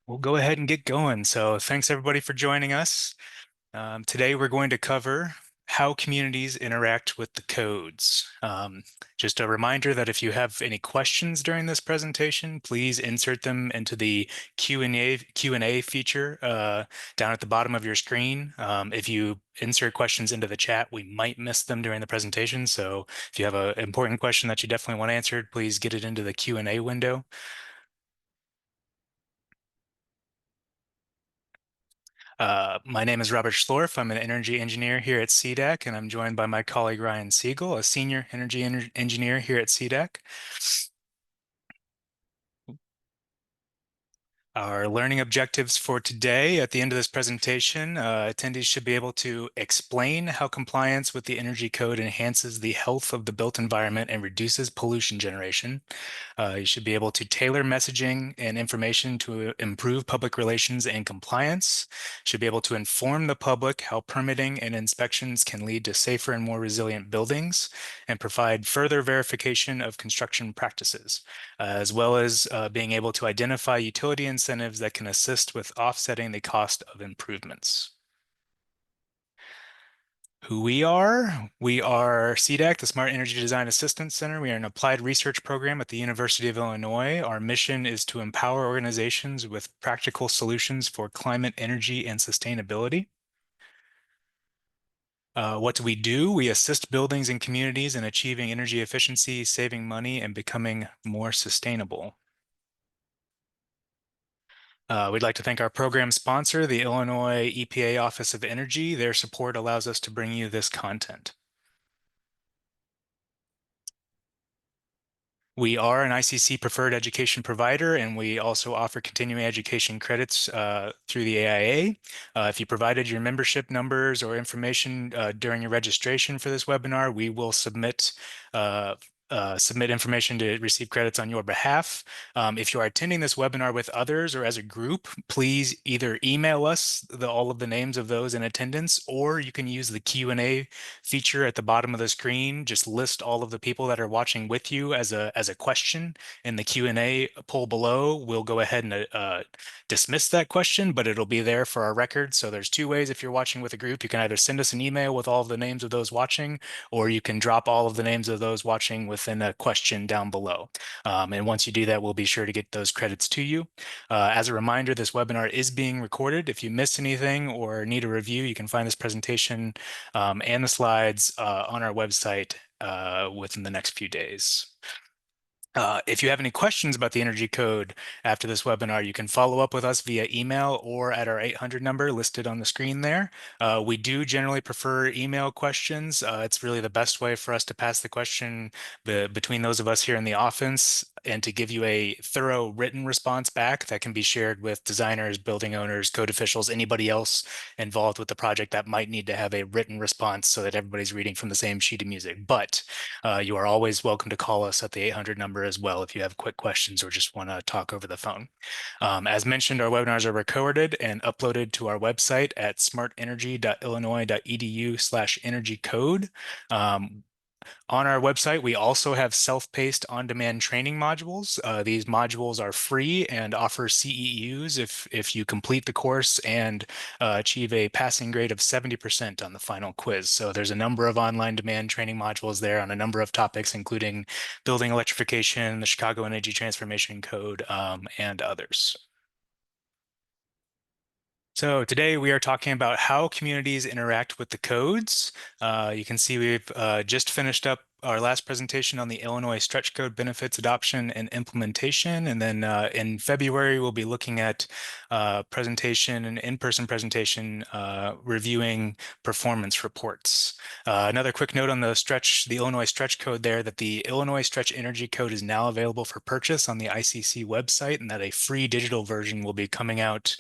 We'll go ahead and get going. So thanks everybody for joining us. Today we're going to cover how communities interact with the codes. Just a reminder that if you have any questions during this presentation, please insert them into the Q&A feature down at the bottom of your screen. If you insert questions into the chat, we might miss them during the presentation. So if you have an important question that you definitely want answered, please get it into the Q&A window. My name is Robert Schlorf. I'm an energy engineer here at CDAC, and I'm joined by my colleague Ryan Siegel, a senior energy engineer here at CDAC. Our learning objectives for today, at the end of this presentation, attendees should be able to explain how compliance with the energy code enhances the health of the built environment and reduces pollution generation. You should be able to tailor messaging and information to improve public relations and compliance. Should be able to inform the public how permitting and inspections can lead to safer and more resilient buildings, and provide further verification of construction practices, as well as being able to identify utility incentives that can assist with offsetting the cost of improvements. Who we are? We are CDAC, the Smart Energy Design Assistance Center. We are an applied research program at the University of Illinois. Our mission is to empower organizations with practical solutions for climate, energy, and sustainability. What do? We assist buildings and communities in achieving energy efficiency, saving money, and becoming more sustainable. We'd like to thank our program sponsor, the Illinois EPA Office of Energy. Their support allows us to bring you this content. We are an ICC preferred education provider, and we also offer continuing education credits through the AIA. If you provided your membership numbers or information during your registration for this webinar, we will submit information to receive credits on your behalf. If you are attending this webinar with others or as a group, please either email us all of the names of those in attendance, or you can use the Q&A feature at the bottom of the screen. Just list all of the people that are watching with you as a question in the Q&A poll below. We'll go ahead and dismiss that question, but it'll be there for our record. So there's two ways. If you're watching with a group, you can either send us an email with all of the names of those watching, or you can drop all of the names of those watching within a question down below. And once you do that, we'll be sure to get those credits to you. As a reminder, this webinar is being recorded. If you miss anything or need a review, you can find this presentation and the slides on our website within the next few days. If you have any questions about the energy code after this webinar, you can follow up with us via email or at our 800 number listed on the screen there. We do generally prefer email questions. It's really the best way for us to pass the question between those of us here in the office and to give you a thorough written response back that can be shared with designers, building owners, code officials, anybody else involved with the project that might need to have a written response so that everybody's reading from the same sheet of music. But you are always welcome to call us at the 800 number as well if you have quick questions or just want to talk over the phone. As mentioned, our webinars are recorded and uploaded to our website at smartenergy.illinois.edu/energycode. On our website, we also have self-paced on-demand training modules. These modules are free and offer CEUs if you complete the course and achieve a passing grade of 70% on the final quiz. So there's a number of online demand training modules there on a number of topics, including building electrification, the Chicago Energy Transformation Code, and others. So today we are talking about how communities interact with the codes. You can see we've just finished up our last presentation on the Illinois Stretch Code benefits adoption and implementation. And then in February, we'll be looking at presentation, an in-person presentation reviewing performance reports. Another quick note on the Illinois Stretch Code there, that the Illinois Stretch Energy Code is now available for purchase on the ICC website, and that a free digital version will be coming out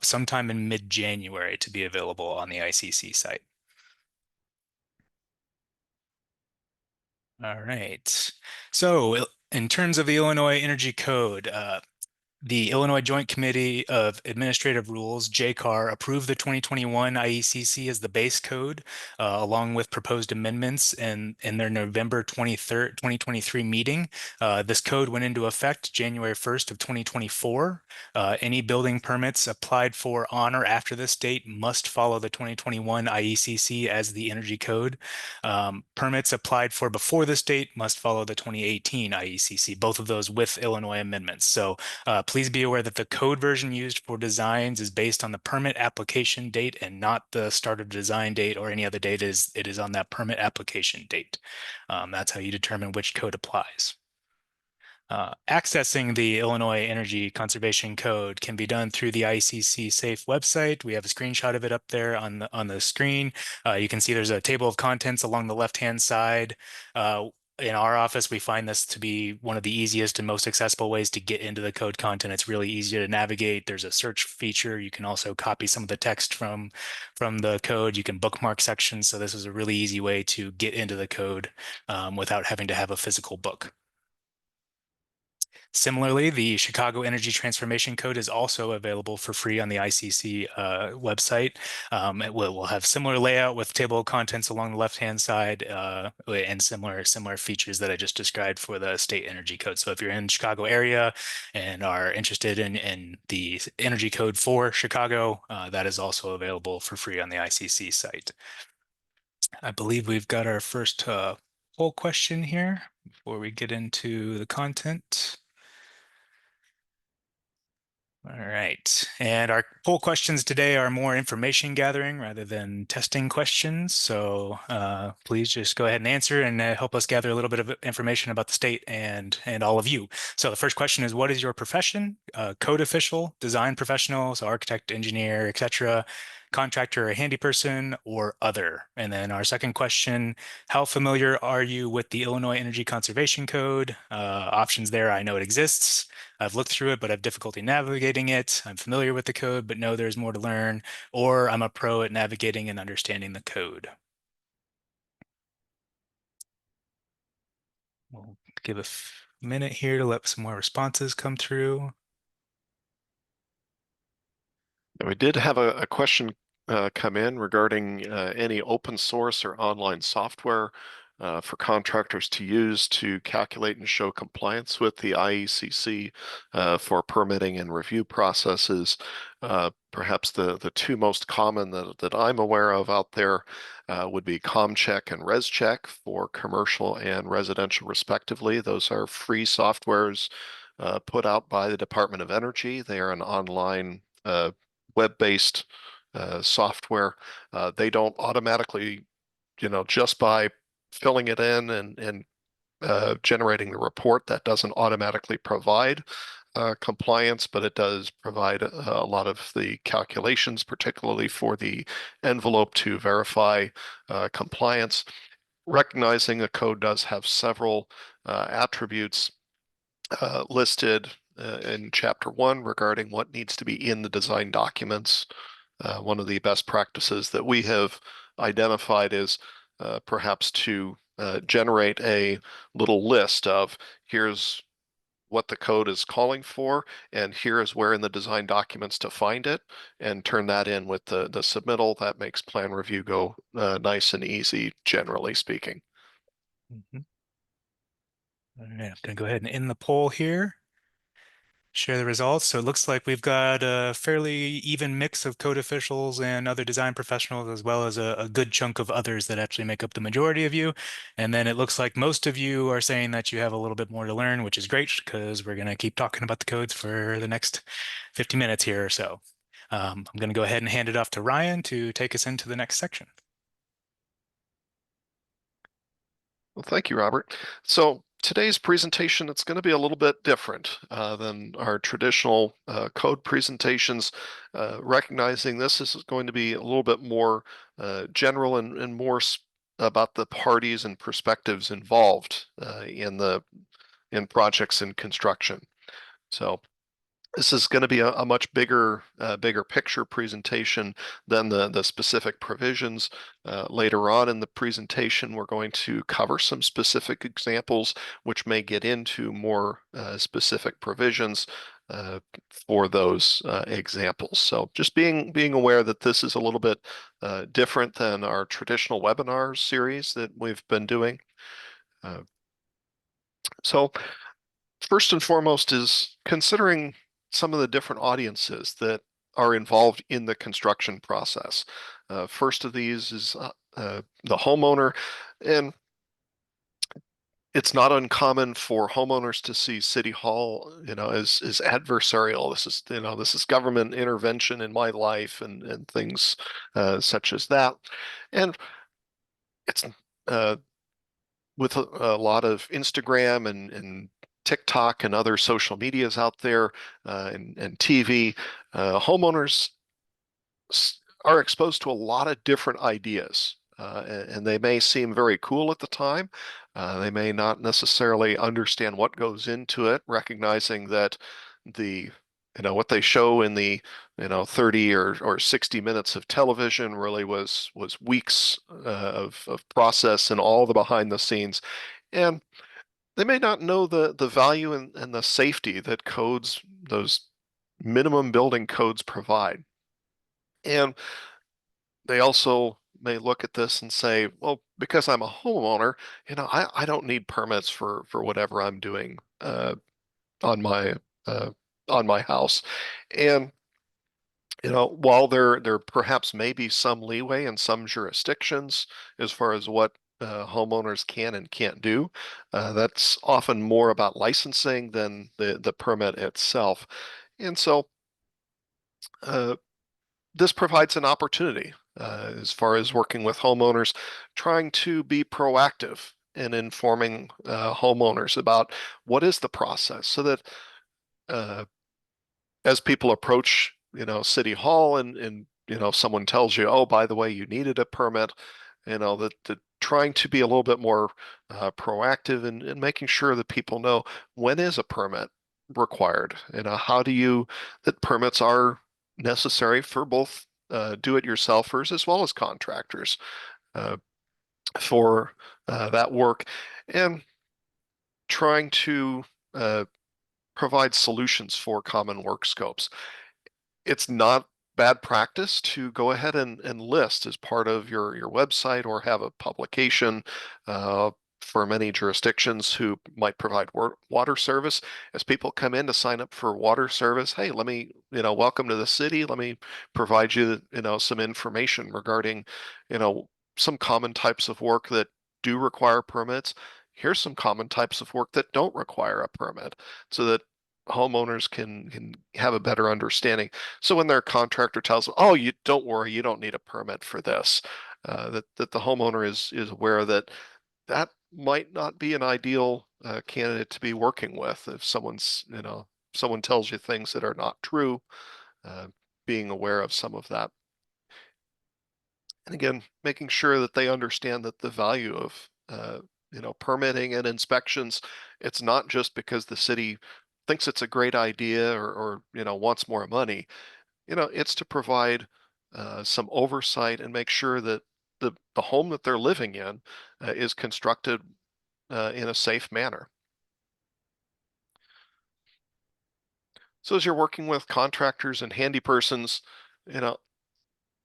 sometime in mid-January to be available on the ICC site. All right. So in terms of the Illinois Energy Code, The Illinois Joint Committee of Administrative Rules, JCAR, approved the 2021 IECC as the base code, along with proposed amendments in their November 23rd, 2023 meeting. This code went into effect January 1st of 2024. Any building permits applied for on or after this date must follow the 2021 IECC as the energy code. Permits applied for before this date must follow the 2018 IECC, both of those with Illinois amendments. So please be aware that the code version used for designs is based on the permit application date and not the start of design date or any other date. It is on that permit application date. That's how you determine which code applies. Accessing the Illinois Energy Conservation Code can be done through the ICC Safe website. We have a screenshot of it up there on the screen. You can see there's a table of contents along the left-hand side. In our office, we find this to be one of the easiest and most accessible ways to get into the code content. It's really easy to navigate. There's a search feature. You can also copy some of the text from the code. You can bookmark sections. So this is a really easy way to get into the code without having to have a physical book. Similarly, the Chicago Energy Transformation Code is also available for free on the ICC website. It will have similar layout with table of contents along the left-hand side and similar features that I just described for the state energy code. So if you're in the Chicago area and are interested in the energy code for Chicago, that is also available for free on the ICC site. I believe we've got our first poll question here before we get into the content. All right. And our poll questions today are more information gathering rather than testing questions. So please just go ahead and answer and help us gather a little bit of information about the state and all of you. So the first question is, what is your profession? Code official, design professional, so architect, engineer, etc., contractor or handy person, or other? And then our second question, how familiar are you with the Illinois Energy Conservation Code? Options there, I know it exists. I've looked through it, but have difficulty navigating it. I'm familiar with the code, but know there's more to learn, or I'm a pro at navigating and understanding the code. We'll give a minute here to let some more responses come through. We did have a question come in regarding any open source or online software for contractors to use to calculate and show compliance with the IECC for permitting and review processes. Perhaps the two most common that I'm aware of out there would be ComCheck and ResCheck for commercial and residential respectively. Those are free softwares put out by the Department of Energy. They are an online web-based software. They don't automatically, just by filling it in and generating the report, that doesn't automatically provide compliance, but it does provide a lot of the calculations, particularly for the envelope to verify compliance. Recognizing a code does have several attributes listed in Chapter 1 regarding what needs to be in the design documents. One of the best practices that we have identified is perhaps to generate a little list of here's what the code is calling for, and here is where in the design documents to find it, and turn that in with the submittal. That makes plan review go nice and easy, generally speaking. Mm-hmm. All right, I'm going to go ahead and end the poll here. Share the results. So it looks like we've got a fairly even mix of code officials and other design professionals, as well as a good chunk of others that actually make up the majority of you. And then it looks like most of you are saying that you have a little bit more to learn, which is great because we're going to keep talking about the codes for the next 50 minutes here or so. I'm going to go ahead and hand it off to Ryan to take us into the next section. Well, thank you, Robert. So today's presentation, it's going to be a little bit different than our traditional code presentations. Recognizing this is going to be a little bit more general and more about the parties and perspectives involved in projects and construction. So this is going to be a much bigger picture presentation than the specific provisions. Later on in the presentation, we're going to cover some specific examples which may get into more specific provisions. for those examples. So just being aware that this is a little bit different than our traditional webinar series that we've been doing. So first and foremost is considering some of the different audiences that are involved in the construction process. First of these is the homeowner, and it's not uncommon for homeowners to see City Hall, as adversarial. This is government intervention in my life and things such as that. And it's uh, with a lot of Instagram and TikTok and other social medias out there and TV, homeowners are exposed to a lot of different ideas. And they may seem very cool at the time. They may not necessarily understand what goes into it, recognizing that what they show in the 30 or 60 minutes of television really was weeks of process and all the behind the scenes. And they may not know the value and the safety that those minimum building codes provide. And they also may look at this and say, well, because I'm a homeowner, I don't need permits for whatever I'm doing on my uh, on my house. And while there perhaps may be some leeway in some jurisdictions as far as what homeowners can and can't do, that's often more about licensing than the permit itself. And so uh, this provides an opportunity as far as working with homeowners, trying to be proactive in informing homeowners about what is the process so that uh, as people approach, City Hall and someone tells you, oh, by the way, you needed a permit, that trying to be a little bit more proactive and making sure that people know when is a permit required, how do you, that permits are necessary for both do-it-yourselfers as well as contractors uh, for that work, and trying to uh, provide solutions for common work scopes. It's not bad practice to go ahead and list as part of your website or have a publication for many jurisdictions who might provide water service. As people come in to sign up for water service, hey, let me, welcome to the city. Let me provide you, some information regarding, you know, some common types of work that do require permits. Here's some common types of work that don't require a permit so that homeowners can have a better understanding. So when their contractor tells them, "Oh, you don't worry, you don't need a permit for this," that the homeowner is aware that that might not be an ideal candidate to be working with. If someone tells you things that are not true, uh, being aware of some of that. And again, making sure that they understand that the value of permitting and inspections, it's not just because the city thinks it's a great idea or wants more money. It's to provide some oversight and make sure that the home that they're living in is constructed in a safe manner. So as you're working with contractors and handy persons, you know,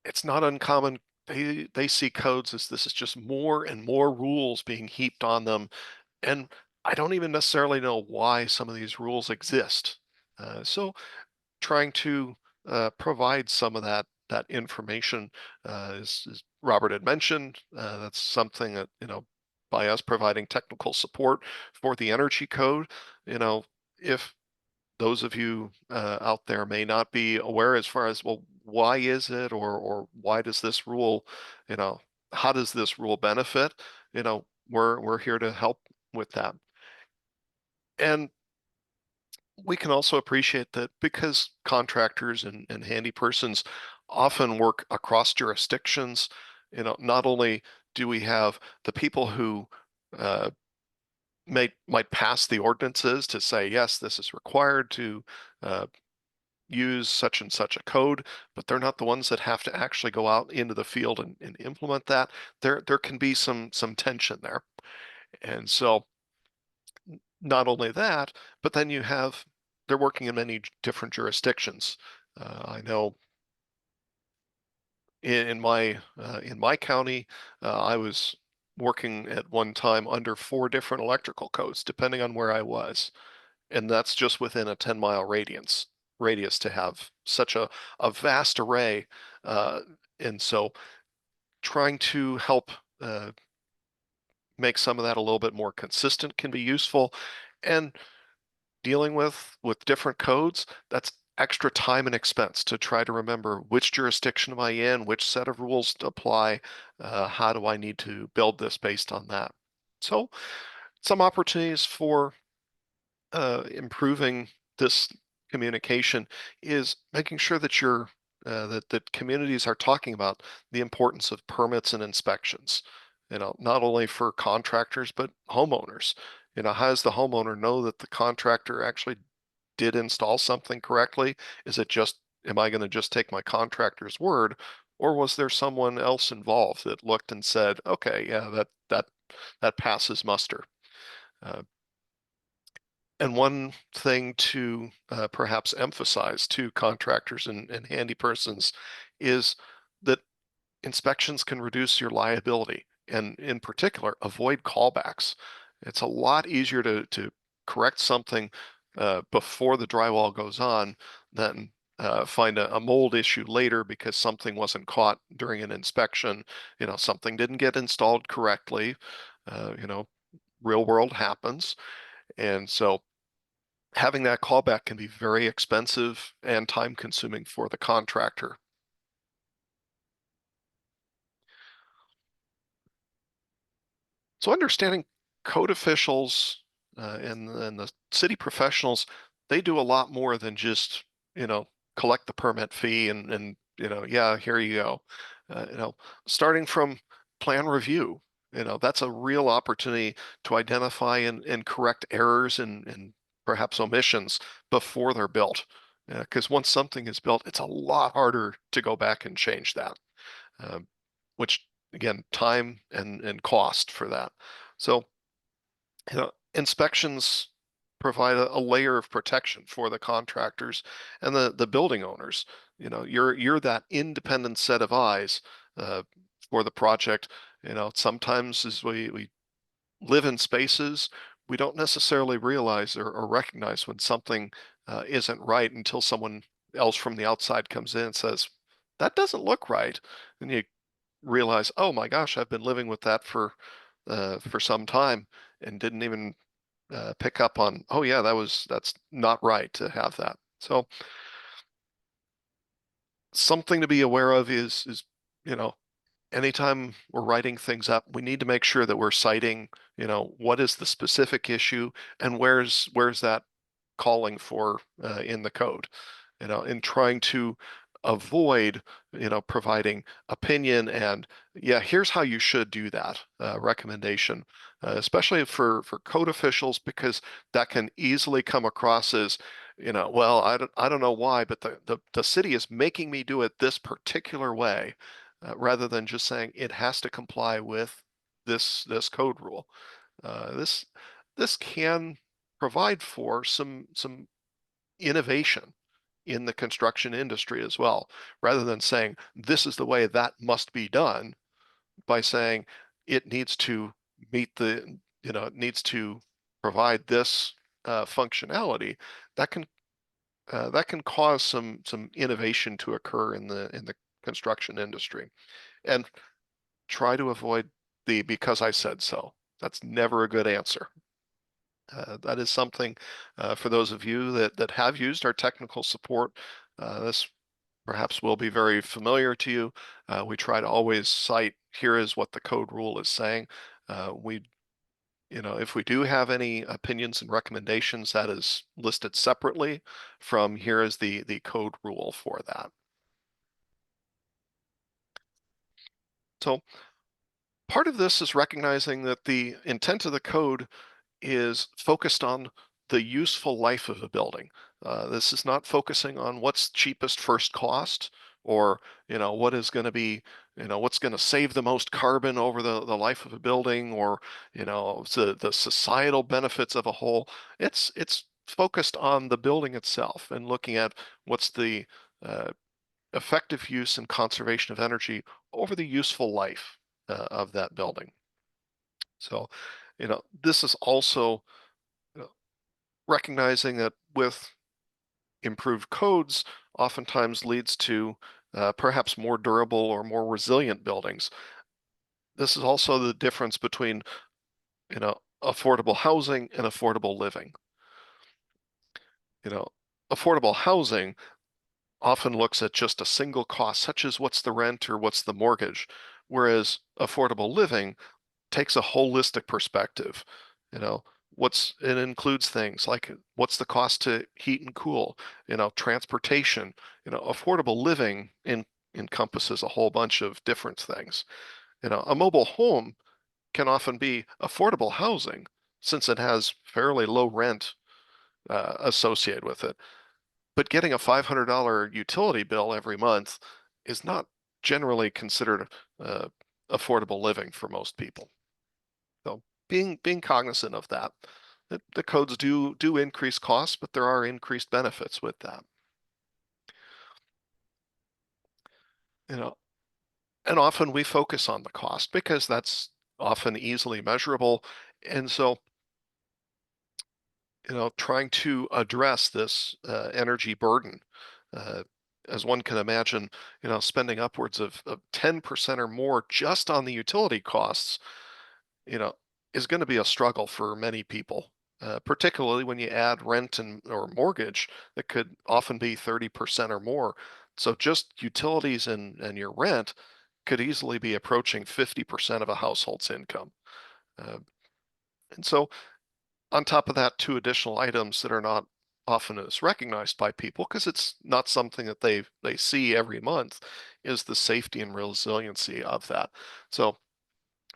it's not uncommon. They see codes as this is just more and more rules being heaped on them, and I don't even necessarily know why some of these rules exist. So trying to provide some of that information, as Robert had mentioned, that's something that by us providing technical support for the energy code, if those of you out there may not be aware as far as, well, why is it, or why does this rule, you know, how does this rule benefit? We're here to help with that. And we can also appreciate that because contractors and handy persons often work across jurisdictions, not only do we have the people who uh, might pass the ordinances to say, yes, this is required to uh, use such and such a code, but they're not the ones that have to actually go out into the field and implement that. There can be some tension there. And so not only that, but then you have they're working in many different jurisdictions. I know in my county, I was working at one time under 4 different electrical codes, depending on where I was, and that's just within a 10-mile radius to have such a vast array. Uh, and so trying to help uh, make some of that a little bit more consistent can be useful. And dealing with different codes, that's extra time and expense to try to remember which jurisdiction am I in, which set of rules apply, how do I need to build this based on that. So some opportunities for improving this communication is making sure that that communities are talking about the importance of permits and inspections. Not only for contractors but homeowners. How does the homeowner know that the contractor actually did install something correctly? Is it just, am I going to just take my contractor's word, or was there someone else involved that looked and said, okay, yeah, that passes muster? Uh, and one thing to perhaps emphasize to contractors and handy persons is that inspections can reduce your liability, and in particular, avoid callbacks. It's a lot easier to correct something before the drywall goes on than find a mold issue later because something wasn't caught during an inspection. Something didn't get installed correctly. Uh, you know, Real world happens. And so having that callback can be very expensive and time consuming for the contractor. So understanding code officials and the city professionals, they do a lot more than just, you know, collect the permit fee and yeah, here you go. Uh, you know, Starting from plan review, that's a real opportunity to identify and correct errors and perhaps omissions before they're built. Because once something is built, it's a lot harder to go back and change that. Um, which again, time and cost for that. So, inspections provide a layer of protection for the contractors and the building owners. You're that independent set of eyes uh, for the project. Sometimes as we live in spaces, we don't necessarily realize or recognize when something isn't right until someone else from the outside comes in and says, that doesn't look right. And you realize, oh my gosh, I've been living with that for some time and didn't even pick up on, oh yeah, that's not right to have that. So something to be aware of is you know anytime we're writing things up, we need to make sure that we're citing, what is the specific issue and where's that calling for in the code, in trying to avoid, providing opinion and, yeah, here's how you should do that recommendation, especially for code officials, because that can easily come across as, well, I don't know why, but the city is making me do it this particular way, rather than just saying it has to comply with this code rule. This can provide for some innovation in the construction industry as well, rather than saying this is the way that must be done, by saying it needs to it needs to provide this functionality. That can cause some innovation to occur in the construction industry, and try to avoid the because I said so. That's never a good answer. That is something for those of you that have used our technical support. This perhaps will be very familiar to you. We try to always cite, here is what the code rule is saying. If we do have any opinions and recommendations, that is listed separately from, here is the code rule for that. So part of this is recognizing that the intent of the code is focused on the useful life of a building. This is not focusing on what's cheapest first cost, or what is going to be, what's going to save the most carbon over the life of a building, or the societal benefits of a whole. It's focused on the building itself and looking at what's the uh, effective use and conservation of energy over the useful life of that building. So, this is also recognizing that with improved codes oftentimes leads to perhaps more durable or more resilient buildings. This is also the difference between, affordable housing and affordable living. You know, affordable housing often looks at just a single cost, such as what's the rent or what's the mortgage, whereas affordable living takes a holistic perspective. You know, it includes things like what's the cost to heat and cool, transportation, affordable living encompasses a whole bunch of different things. A mobile home can often be affordable housing since it has fairly low rent associated with it. But getting a $500 utility bill every month is not generally considered uh, affordable living for most people. So being cognizant of that. The codes do increase costs, but there are increased benefits with that. You know, and often we focus on the cost because that's often easily measurable. And so, trying to address this energy burden, uh, as one can imagine, spending upwards of 10% or more just on the utility costs, you know, is going to be a struggle for many people, particularly when you add rent and or mortgage that could often be 30% or more. So just utilities and your rent could easily be approaching 50% of a household's income. Uh, and so on top of that, two additional items that are not often as recognized by people because it's not something that they see every month is the safety and resiliency of that. So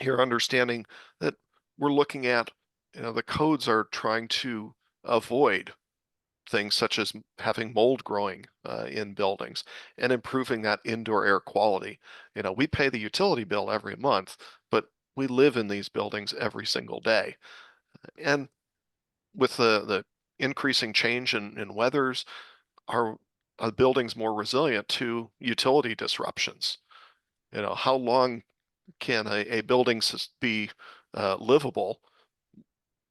here understanding that we're looking at, the codes are trying to avoid things such as having mold growing in buildings and improving that indoor air quality. We pay the utility bill every month, but we live in these buildings every single day. And with the increasing change in weathers, are buildings more resilient to utility disruptions? How long can a building be livable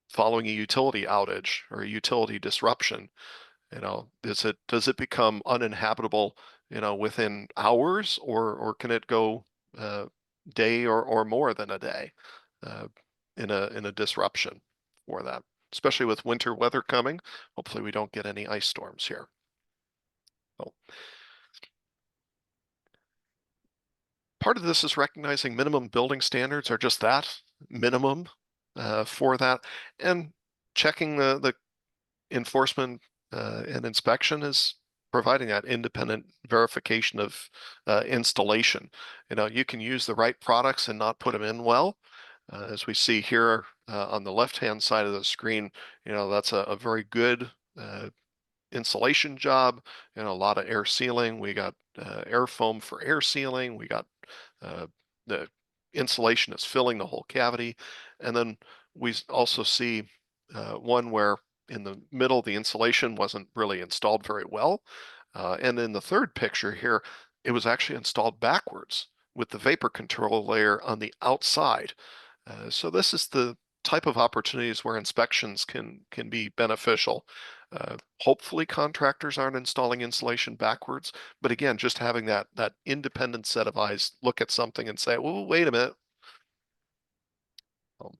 following a utility outage or a utility disruption? Does it become uninhabitable, within hours, or can it go day or more than a day uh, in a disruption for that? Especially with winter weather coming. Hopefully we don't get any ice storms here. So part of this is recognizing minimum building standards are just that, minimum for that, and checking the enforcement and inspection is providing that independent verification of installation. You can use the right products and not put them in well. As we see here on the left-hand side of the screen, that's a very good insulation job, a lot of air sealing. We got air foam for air sealing. We got the insulation is filling the whole cavity. And then we also see one where in the middle, the insulation wasn't really installed very well. And in the third picture here, it was actually installed backwards with the vapor control layer on the outside. So this is the type of opportunities where inspections can be beneficial. Hopefully contractors aren't installing insulation backwards, but again, just having that independent set of eyes look at something and say, well, wait a minute. Um,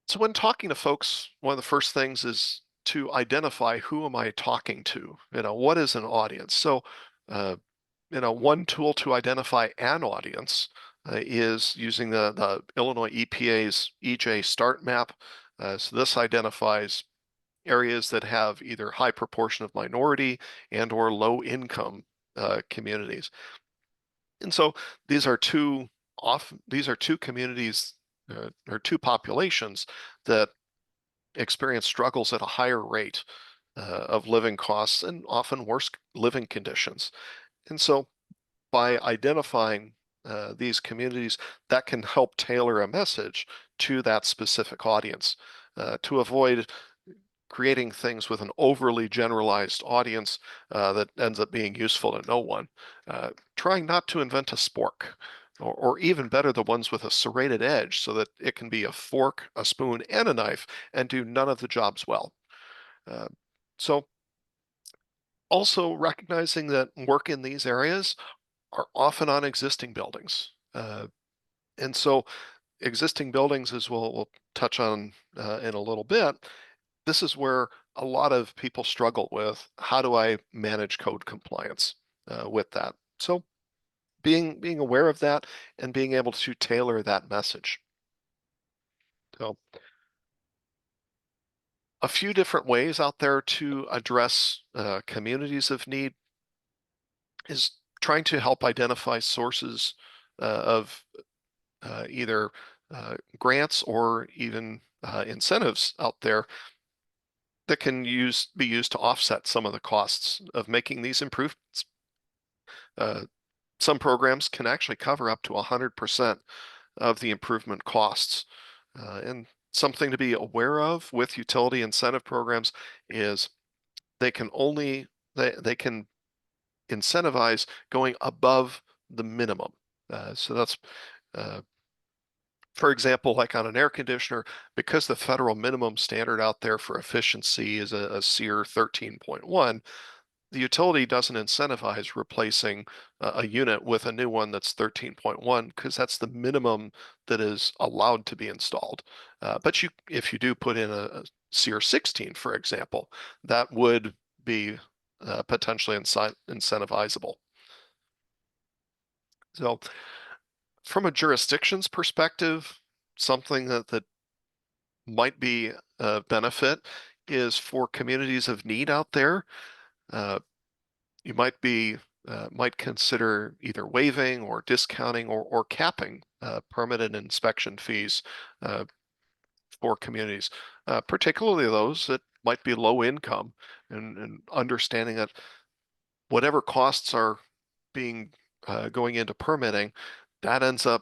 so when talking to folks, one of the first things is to identify who am I talking to? What is an audience? So, uh, one tool to identify an audience is using the Illinois EPA's EJ Start Map. So this identifies areas that have either high proportion of minority and or low income communities. And so these are two communities or two populations that experience struggles at a higher rate of living costs and often worse living conditions. And so by identifying these communities that can help tailor a message to that specific audience to avoid creating things with an overly generalized audience that ends up being useful to no one. Trying not to invent a spork, or even better, the ones with a serrated edge so that it can be a fork, a spoon, and a knife and do none of the jobs well. Uh, so also recognizing that work in these areas are often on existing buildings. And so existing buildings, as we'll touch on in a little bit, this is where a lot of people struggle with how do I manage code compliance with that. So being aware of that and being able to tailor that message. So a few different ways out there to address communities of need is trying to help identify sources of either grants or even incentives out there that can be used to offset some of the costs of making these improvements. Some programs can actually cover up to 100% of the improvement costs. And something to be aware of with utility incentive programs is they can only they can incentivize going above the minimum. So that's for example, like on an air conditioner, because the federal minimum standard out there for efficiency is a SEER 13.1, the utility doesn't incentivize replacing a unit with a new one that's 13.1 because that's the minimum that is allowed to be installed. But if you do put in a SEER 16, for example, that would be potentially incentivizable. So from a jurisdiction's perspective, something that might be a benefit is for communities of need out there. Uh, you might consider either waiving or discounting or capping permit and inspection fees for communities, particularly those that might be low income, and understanding that whatever costs are being going into permitting, that ends up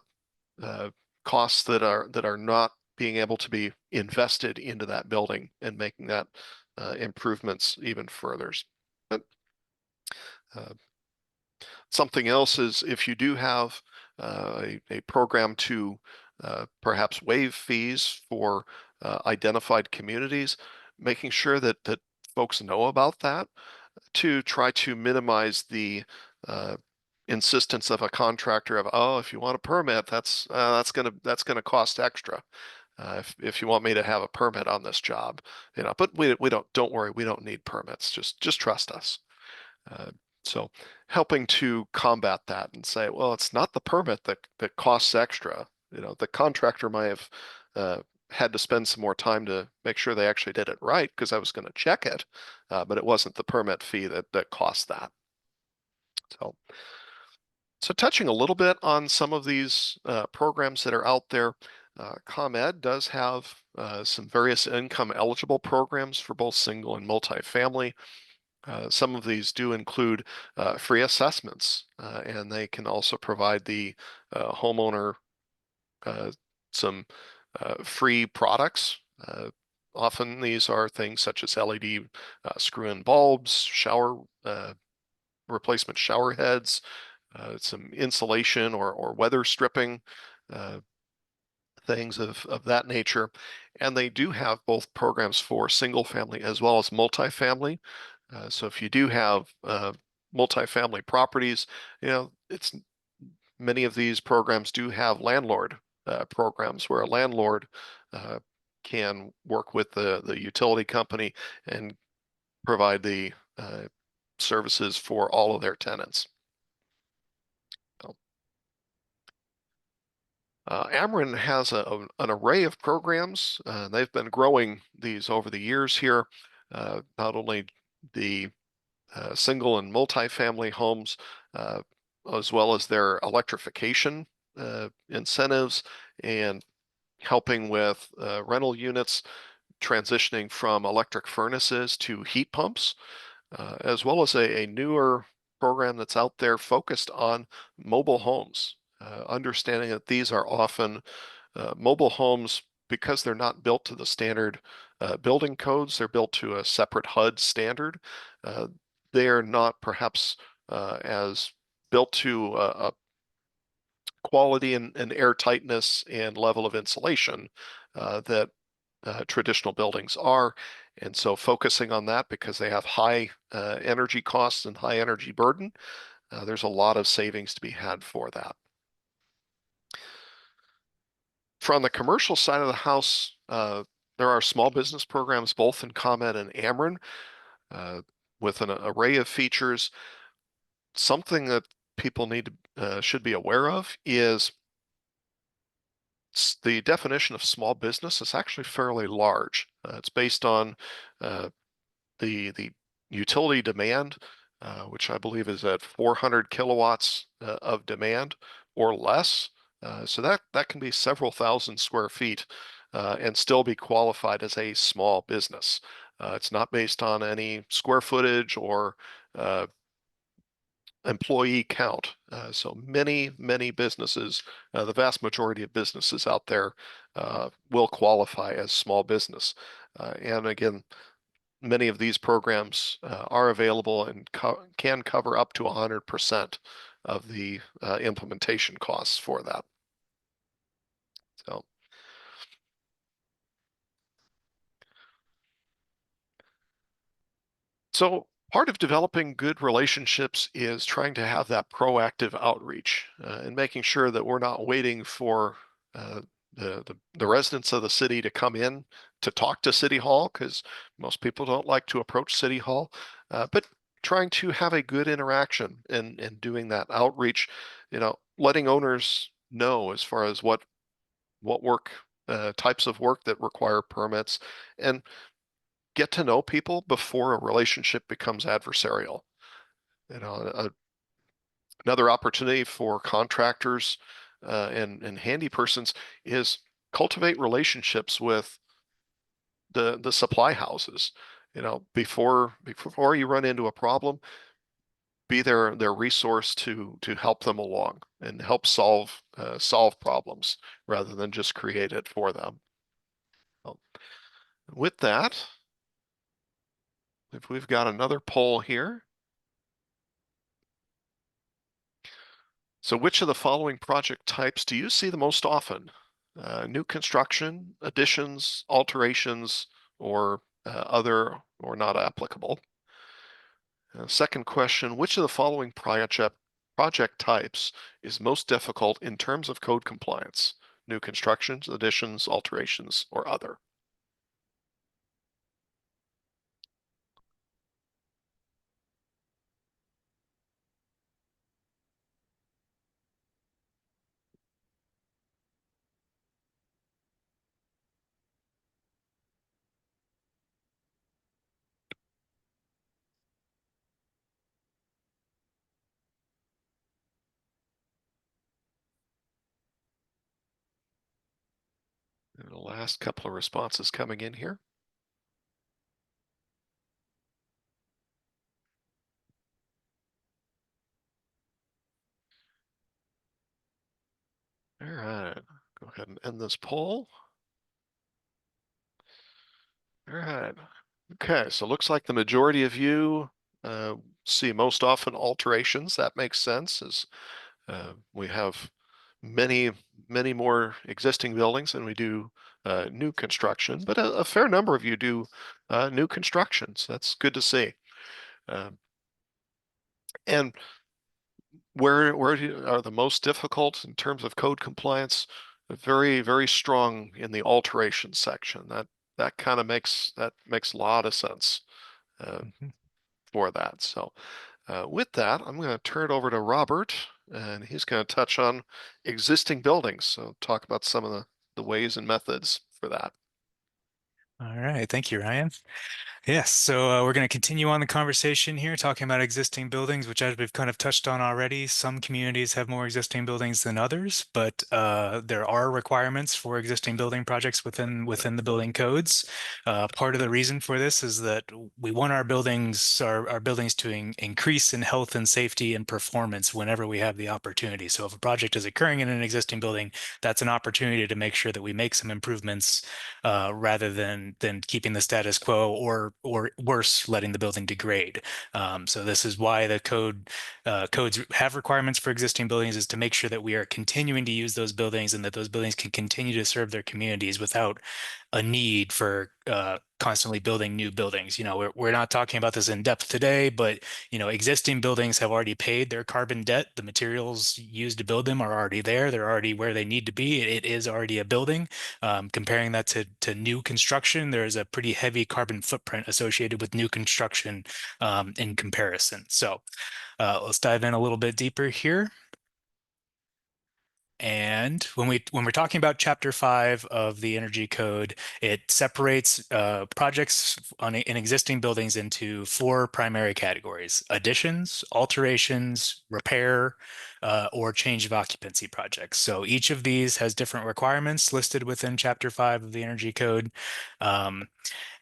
uh, costs that are not being able to be invested into that building and making that improvements even further. But, uh, something else is if you do have a program to perhaps waive fees for identified communities, making sure that folks know about that to try to minimize the uh, insistence of a contractor of, oh, if you want a permit, that's gonna cost extra. If you want me to have a permit on this job, but we don't worry, we don't need permits. Just trust us. Uh, so helping to combat that and say, well, it's not the permit that costs extra. The contractor might have had to spend some more time to make sure they actually did it right because I was going to check it, but it wasn't the permit fee that cost that. So, so touching a little bit on some of these programs that are out there, ComEd does have some various income eligible programs for both single and multifamily. Some of these do include free assessments, and they can also provide the homeowner some free products. Often these are things such as LED screw-in bulbs, shower replacement shower heads, some insulation or weather stripping, uh, things of that nature. And they do have both programs for single family as well as multifamily. So if you do have multifamily properties, it's many of these programs do have landlord programs where a landlord uh, can work with the utility company and provide the services for all of their tenants. So, Ameren has an array of programs. They've been growing these over the years here. Not only the single and multifamily homes, as well as their electrification incentives and helping with rental units transitioning from electric furnaces to heat pumps, as well as a newer program that's out there focused on mobile homes. understanding that these are often mobile homes because they're not built to the standard building codes. They're built to a separate HUD standard. Uh, they are not perhaps as built to a quality and air tightness and level of insulation that traditional buildings are. And so focusing on that because they have high energy costs and high energy burden, there's a lot of savings to be had for that. From the commercial side of the house, there are small business programs both in ComEd and Ameren with an array of features. Something that people should be aware of is the definition of small business is actually fairly large. It's based on the utility demand, which I believe is at 400 kilowatts of demand or less. So that can be several thousand square feet and still be qualified as a small business. It's not based on any square footage or employee count. So many businesses, the vast majority of businesses out there will qualify as small business. And again, many of these programs are available and can cover up to 100% of the implementation costs for that. So, part of developing good relationships is trying to have that proactive outreach and making sure that we're not waiting for uh, the residents of the city to come in to talk to City Hall, because most people don't like to approach City Hall, but trying to have a good interaction and doing that outreach, letting owners know as far as what work types of work that require permits, and get to know people before a relationship becomes adversarial. Another opportunity for contractors and handy persons is cultivate relationships with the supply houses. Before you run into a problem, be their resource to help them along and help solve problems rather than just create it for them. So with that, if we've got another poll here. So which of the following project types do you see the most often? New construction, additions, alterations, or other or not applicable? Second question, which of the following project types is most difficult in terms of code compliance? New constructions, additions, alterations, or other? And the last couple of responses coming in here. All right, go ahead and end this poll. All right. Okay, so looks like the majority of you see most often alterations. That makes sense, as we have many more existing buildings than we do new construction, but a fair number of you do new constructions. That's good to see. And where are the most difficult in terms of code compliance? Very strong in the alteration section. That kind of makes a lot of sense for that. So with that, I'm going to turn it over to Robert, and he's going to touch on existing buildings. So talk about some of the ways and methods for that. All right, thank you, Ryan. Yes, so we're going to continue on the conversation here, talking about existing buildings, which as we've kind of touched on already, some communities have more existing buildings than others, but there are requirements for existing building projects within the building codes. Part of the reason for this is that we want our buildings to increase in health and safety and performance whenever we have the opportunity. So if a project is occurring in an existing building, that's an opportunity to make sure that we make some improvements rather than keeping the status quo or worse, letting the building degrade. So this is why the codes have requirements for existing buildings, is to make sure that we are continuing to use those buildings and that those buildings can continue to serve their communities without a need for constantly building new buildings. We're not talking about this in depth today, but existing buildings have already paid their carbon debt. The materials used to build them are already there. They're already where they need to be. It is already a building. Comparing that to new construction, there is a pretty heavy carbon footprint associated with new construction in comparison. So let's dive in a little bit deeper here. And when we're talking about Chapter 5 of the Energy Code, it separates projects in existing buildings into four primary categories: additions, alterations, repair, or change of occupancy projects. So each of these has different requirements listed within Chapter 5 of the Energy Code. Um,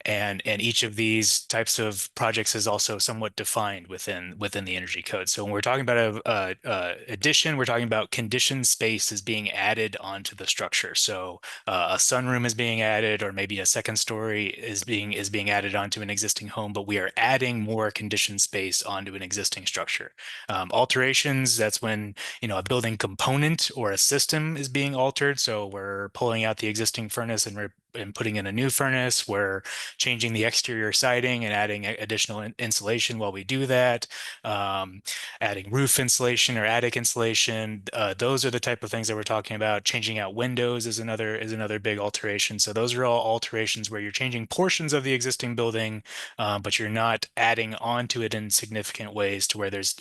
and each of these types of projects is also somewhat defined within the energy code. So when we're talking about a addition, we're talking about conditioned space is being added onto the structure. So a sunroom is being added, or maybe a second story is being added onto an existing home, but we are adding more conditioned space onto an existing structure. Alterations, that's when a building component or a system is being altered. So we're pulling out the existing furnace and putting in a new furnace. We're changing the exterior siding and adding additional insulation while we do that. Adding roof insulation or attic insulation. Those are the type of things that we're talking about. Changing out windows is another big alteration. So those are all alterations where you're changing portions of the existing building, but you're not adding onto it in significant ways to where there's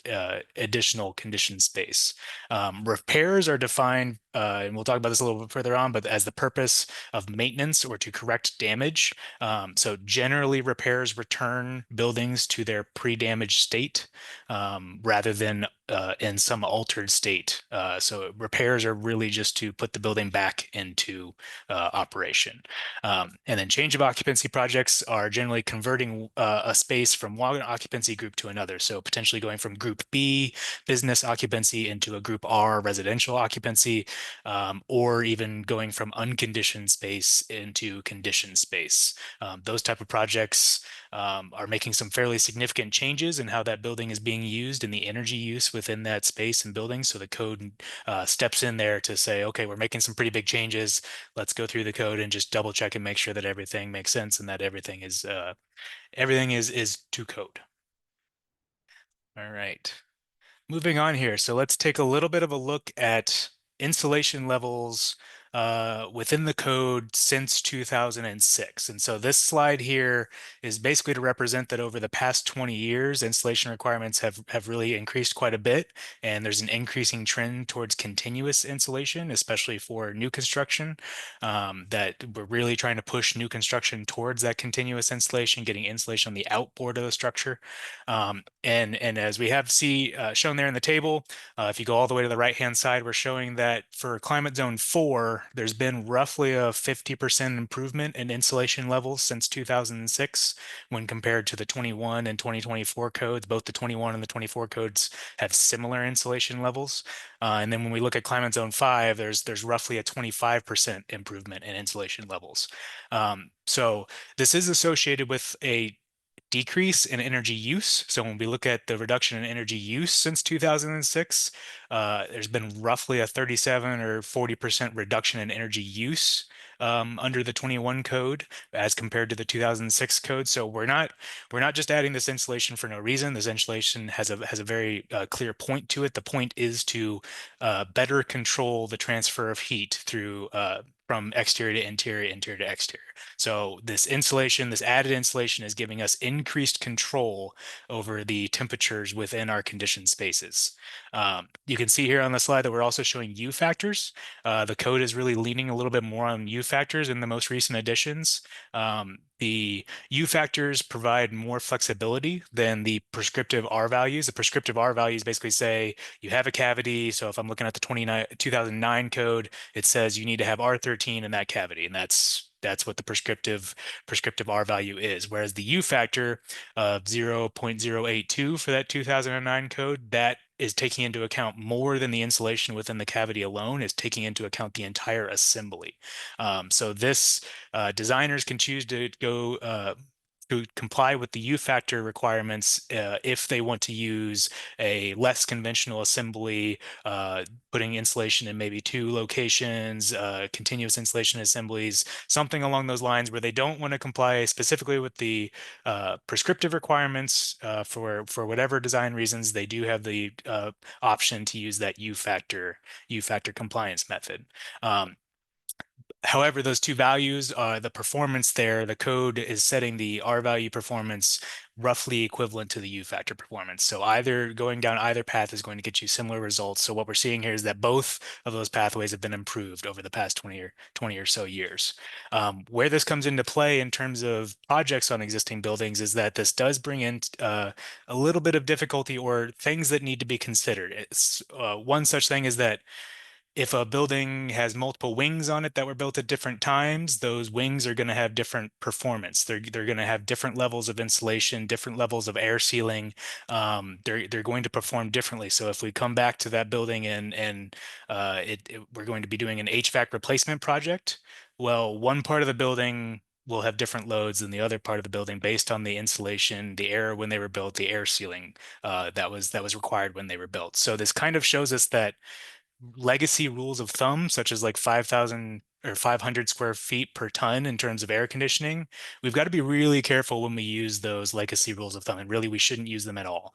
additional conditioned space. Repairs are defined, and we'll talk about this a little bit further on, but as the purpose of maintenance or to correct damage. So generally repairs return buildings to their pre-damaged state rather than in some altered state. So repairs are really just to put the building back into operation. And then change of occupancy projects are generally converting a space from one occupancy group to another. So potentially going from group B, business occupancy, into a group R, residential occupancy, or even going from unconditioned space into conditioned space. Those type of projects are making some fairly significant changes in how that building is being used and the energy use within that space and building. So the code steps in there to say, okay, we're making some pretty big changes. Let's go through the code and just double check and make sure that everything makes sense and that everything is to code. All right. Moving on here. So let's take a little bit of a look at insulation levels within the code since 2006. And so this slide here is basically to represent that over the past 20 years, insulation requirements have really increased quite a bit. And there's an increasing trend towards continuous insulation, especially for new construction, that we're really trying to push new construction towards that continuous insulation, getting insulation on the outboard of the structure. And as we have shown there in the table, if you go all the way to the right-hand side, we're showing that for climate zone 4, there's been roughly a 50% improvement in insulation levels since 2006 when compared to the 21 and 2024 codes. Both the 21 and the 24 codes have similar insulation levels. And then when we look at climate zone 5, there's roughly a 25% improvement in insulation levels. So this is associated with a decrease in energy use. So when we look at the reduction in energy use since 2006, there's been roughly a 37 or 40% reduction in energy use under the 21 code as compared to the 2006 code. So we're not just adding this insulation for no reason. This insulation has a very clear point to it. The point is to better control the transfer of heat through from exterior to interior, interior to exterior. So this added insulation is giving us increased control over the temperatures within our conditioned spaces. You can see here on the slide that we're also showing U factors. The code is really leaning a little bit more on U factors in the most recent additions. The U factors provide more flexibility than the prescriptive R values. The prescriptive R values basically say you have a cavity. So if I'm looking at the 2009 code, it says you need to have R13 in that cavity, and that's what the prescriptive R value is. Whereas the U factor of 0.082 for that 2009 code, that is taking into account more than the insulation within the cavity alone, is taking into account the entire assembly. So this designers can choose to go to comply with the U factor requirements if they want to use a less conventional assembly, putting insulation in maybe two locations, continuous insulation assemblies, something along those lines where they don't want to comply specifically with the prescriptive requirements for whatever design reasons. They do have the option to use that U factor compliance method. However, those two values, the performance there, the code is setting the R value performance roughly equivalent to the U factor performance. So either going down either path is going to get you similar results. So what we're seeing here is that both of those pathways have been improved over the past 20 or so years. Where this comes into play in terms of projects on existing buildings is that this does bring in a little bit of difficulty or things that need to be considered. It's one such thing is that if a building has multiple wings on it that were built at different times, those wings are going to have different performance. They're going to have different levels of insulation, different levels of air sealing. They're going to perform differently. So if we come back to that building and we're going to be doing an HVAC replacement project, well, one part of the building will have different loads than the other part of the building based on the insulation, the air when they were built, the air sealing that was required when they were built. So this kind of shows us that legacy rules of thumb, such as like 5,000 or 500 square feet per ton in terms of air conditioning, we've got to be really careful when we use those legacy rules of thumb. And really, we shouldn't use them at all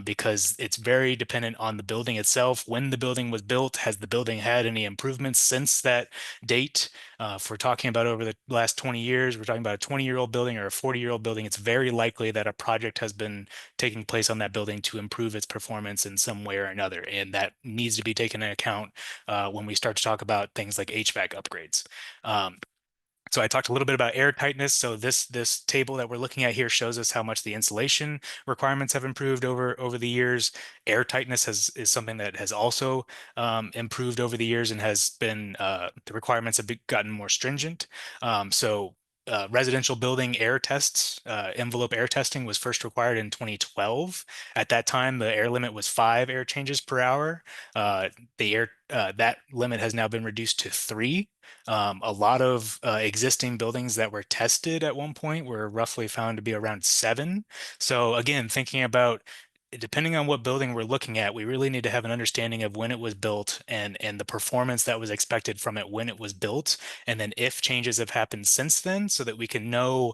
because it's very dependent on the building itself. When the building was built, has the building had any improvements since that date? If we're talking about over the last 20 years, we're talking about a 20-year-old building or a 40-year-old building, it's very likely that a project has been taking place on that building to improve its performance in some way or another. And that needs to be taken into account when we start to talk about things like HVAC upgrades. So I talked a little bit about air tightness. So this table that we're looking at here shows us how much the insulation requirements have improved over the years. Air tightness is something that has also improved over the years and has been the requirements have gotten more stringent. So residential building air tests, envelope air testing was first required in 2012. At that time, the air limit was 5 air changes per hour. That limit has now been reduced to 3. A lot of existing buildings that were tested at one point were roughly found to be around 7. So again, thinking about depending on what building we're looking at, we really need to have an understanding of when it was built and the performance that was expected from it when it was built, and then if changes have happened since then, so that we can know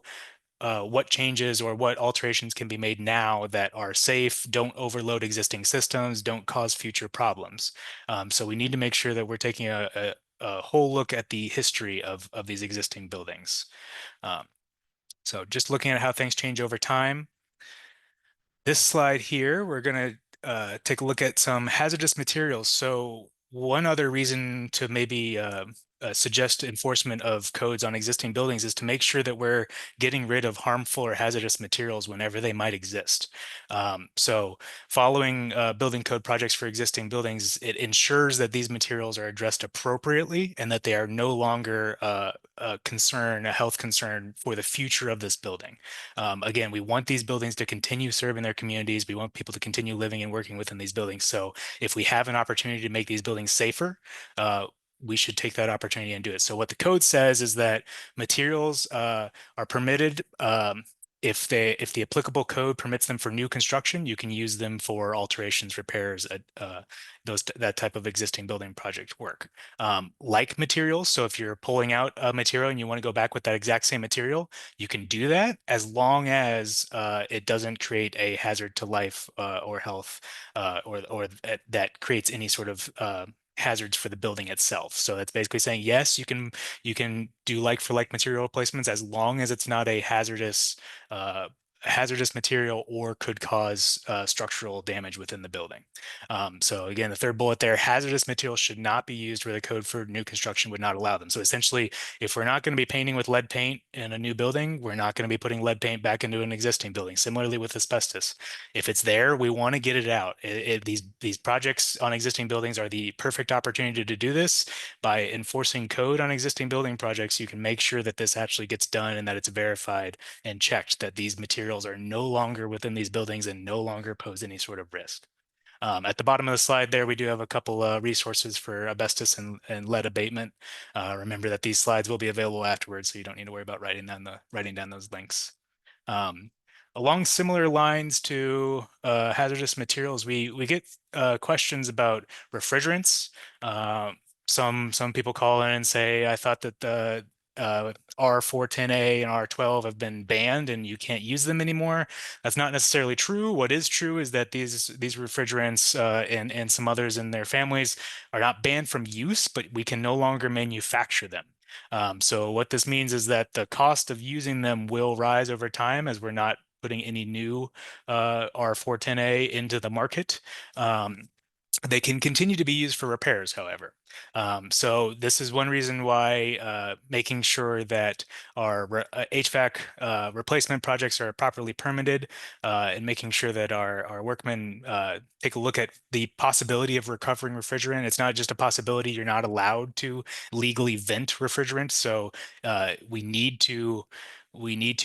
what changes or what alterations can be made now that are safe, don't overload existing systems, don't cause future problems. So we need to make sure that we're taking a whole look at the history of these existing buildings. So just looking at how things change over time. This slide here, we're going to take a look at some hazardous materials. So one other reason to maybe suggest enforcement of codes on existing buildings is to make sure that we're getting rid of harmful or hazardous materials whenever they might exist. So following building code projects for existing buildings, it ensures that these materials are addressed appropriately and that they are no longer a concern, a health concern for the future of this building. Again, we want these buildings to continue serving their communities. We want people to continue living and working within these buildings. So if we have an opportunity to make these buildings safer, we should take that opportunity and do it. So what the code says is that materials are permitted if the applicable code permits them for new construction, you can use them for alterations, repairs, that type of existing building project work. Like materials, so if you're pulling out a material and you want to go back with that exact same material, you can do that as long as it doesn't create a hazard to life or health or that creates any sort of hazards for the building itself. So that's basically saying yes, you can do like for like material replacements as long as it's not a hazardous hazardous material or could cause structural damage within the building. So again, the third bullet there, hazardous materials should not be used where the code for new construction would not allow them. So essentially, if we're not going to be painting with lead paint in a new building, we're not going to be putting lead paint back into an existing building. Similarly with asbestos, if it's there, we want to get it out. These projects on existing buildings are the perfect opportunity to do this. By enforcing code on existing building projects, you can make sure that this actually gets done and that it's verified and checked that these materials are no longer within these buildings and no longer pose any sort of risk. At the bottom of the slide there, we do have a couple resources for asbestos and lead abatement. Remember that these slides will be available afterwards, so you don't need to worry about writing down those links. Um, Along similar lines to hazardous materials, we get questions about refrigerants. Some people call in and say, I thought that the R410A and R12 have been banned and you can't use them anymore. That's not necessarily true. What is true is that these refrigerants and some others in their families are not banned from use, but we can no longer manufacture them. So what this means is that the cost of using them will rise over time as we're not putting any new R410A into the market. They can continue to be used for repairs, however. So this is one reason why making sure that our HVAC replacement projects are properly permitted and making sure that our workmen take a look at the possibility of recovering refrigerant. It's not just a possibility, you're not allowed to legally vent refrigerant. So we need to